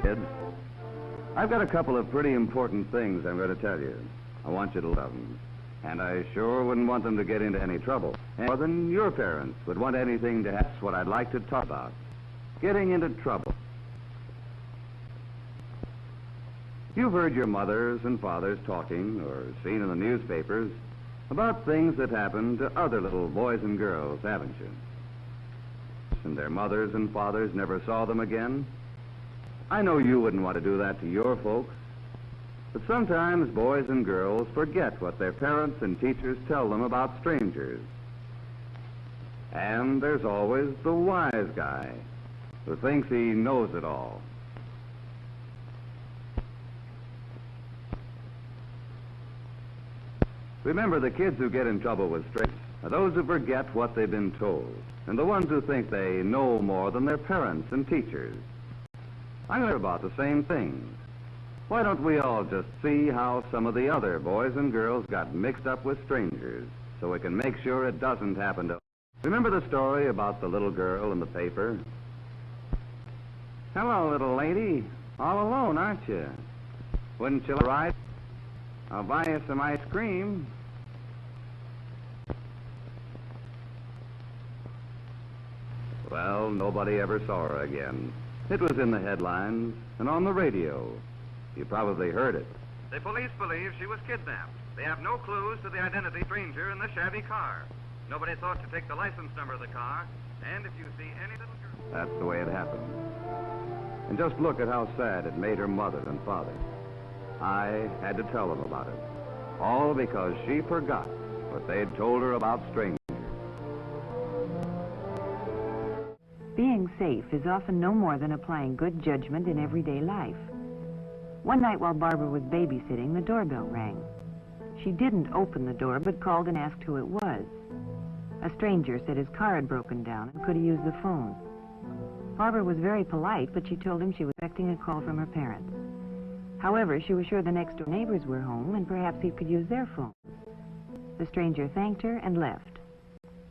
Kids, I've got a couple of pretty important things I'm going to tell you. I want you to love them. And I sure wouldn't want them to get into any trouble. More than your parents would want anything to happen. That's what I'd like to talk about. Getting into trouble. You've heard your mothers and fathers talking, or seen in the newspapers, about things that happen to other little boys and girls, haven't you? And their mothers and fathers never saw them again. I know you wouldn't want to do that to your folks. But sometimes boys and girls forget what their parents and teachers tell them about strangers. And there's always the wise guy who thinks he knows it all. Remember, the kids who get in trouble with strangers are those who forget what they've been told, and the ones who think they know more than their parents and teachers. I'm going to about the same thing. Why don't we all just see how some of the other boys and girls got mixed up with strangers, so we can make sure it doesn't happen to us? Remember the story about the little girl in the paper? Hello, little lady. All alone, aren't you? Wouldn't you ride? I'll buy you some ice cream. Well, nobody ever saw her again. It was in the headlines and on the radio. You probably heard it. The police believe she was kidnapped. They have no clues to the identity of the stranger in the shabby car. Nobody thought to take the license number of the car. And if you see any little girl... That's the way it happened. And just look at how sad it made her mother and father. I had to tell them about it. All because she forgot what they'd told her about strangers. Being safe is often no more than applying good judgment in everyday life. One night while Barbara was babysitting, the doorbell rang. She didn't open the door, but called and asked who it was. A stranger said his car had broken down and could he use the phone. Barbara was very polite, but she told him she was expecting a call from her parents. However, she was sure the next door neighbors were home and perhaps he could use their phone. The stranger thanked her and left.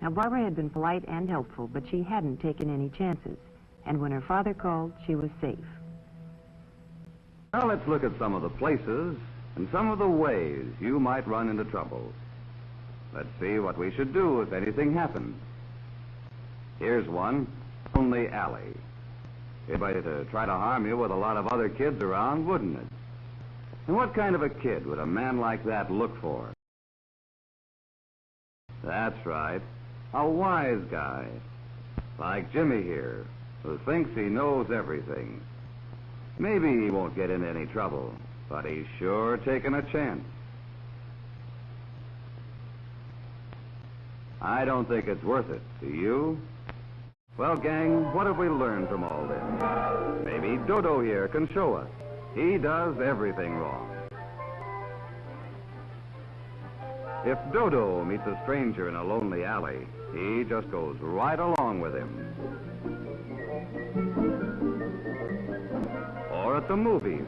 Now, Barbara had been polite and helpful, but she hadn't taken any chances. And when her father called, she was safe. Now let's look at some of the places and some of the ways you might run into trouble. Let's see what we should do if anything happens. Here's one, lonely alley. Anybody to try to harm you with a lot of other kids around, wouldn't it? And what kind of a kid would a man like that look for? That's right, a wise guy, like Jimmy here, who thinks he knows everything. Maybe he won't get into any trouble, but he's sure taking a chance. I don't think it's worth it, do you? Well, gang, what have we learned from all this? Maybe Dodo here can show us. He does everything wrong. If Dodo meets a stranger in a lonely alley, he just goes right along with him. Or at the movies,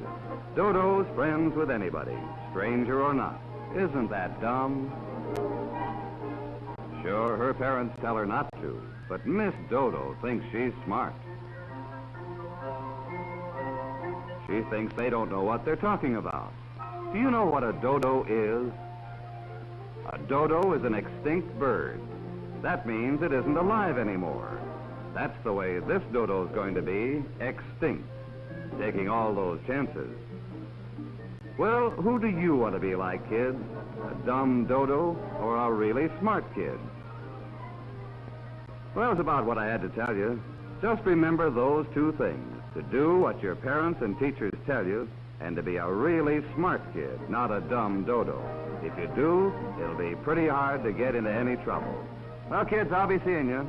Dodo's friends with anybody, stranger or not. Isn't that dumb? Sure, her parents tell her not to, but Miss Dodo thinks she's smart. She thinks they don't know what they're talking about. Do you know what a dodo is? A dodo is an extinct bird. That means it isn't alive anymore. That's the way this dodo's going to be, extinct, taking all those chances. Well, who do you want to be like, kids? A dumb dodo or a really smart kid? Well, it's about what I had to tell you. Just remember those two things, to do what your parents and teachers tell you, and to be a really smart kid, not a dumb dodo. If you do, it'll be pretty hard to get into any trouble. Well, kids, I'll be seeing you.